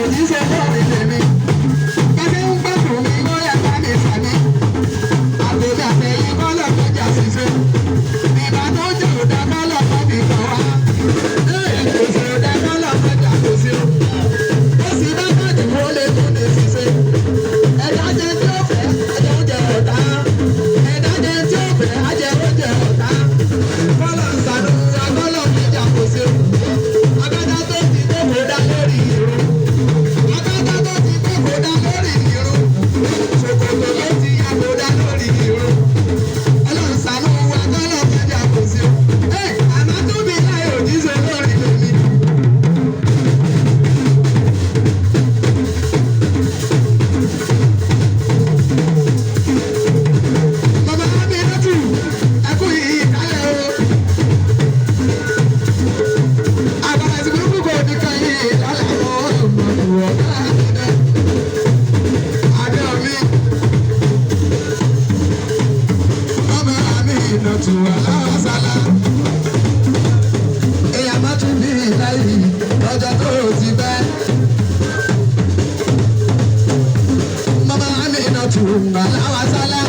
òjíṣẹ́ lórí tèmi. Bẹ́ẹ̀ ń gbẹ́dùn mi ó yẹ ká mi sàmì. Àgbègbè àtẹ̀yìn kọ́lọ̀ tó jà ṣiṣẹ́. Ìgbà tó jẹ́ òdà kọ́lọ̀ tó fi kàn wá. Èsì òdà kọ́lọ̀ tó jà kò sí o. Ó sì bá bàjẹ́ wọ́n lé tó lè ṣiṣẹ́. Ẹ̀dá jẹ́ tí ó fẹ́ ẹ̀jẹ̀ oúnjẹ ọ̀tá. Ẹ̀dá jẹ́ tí ó fẹ́ ẹ̀jẹ̀ oúnjẹ ọ̀tá. Kọ́lọ̀ ń sànú akọ́lọ̀ tó jà kò sí o. Agbádá tó ti kókó dá lórí irun. Agbádá tó ti kókó dá lórí irun. Ṣòkòtò ló ti yàgò dá lórí irun. Ọlọ́run ṣàánú wa kọ́lọ̀ tó jà kò sí o. Àmọ́ tó bí láì òjíṣẹ́ lórí tèmi. Bàbá mi lọ́tù ẹkú yìí kálẹ̀ o. Àbàlẹ̀ tí burúkú kò ní kan yìí lálẹ́ o. Mọ̀tò ọ̀gá àdé. Adé omi. Ọmọ mi lọ́tù aláwọ̀sálà. Èèyàn má tún bí láyé lọ́jọ́ tó ti pẹ́. Mama mi lọ́tù aláwọ̀sálà.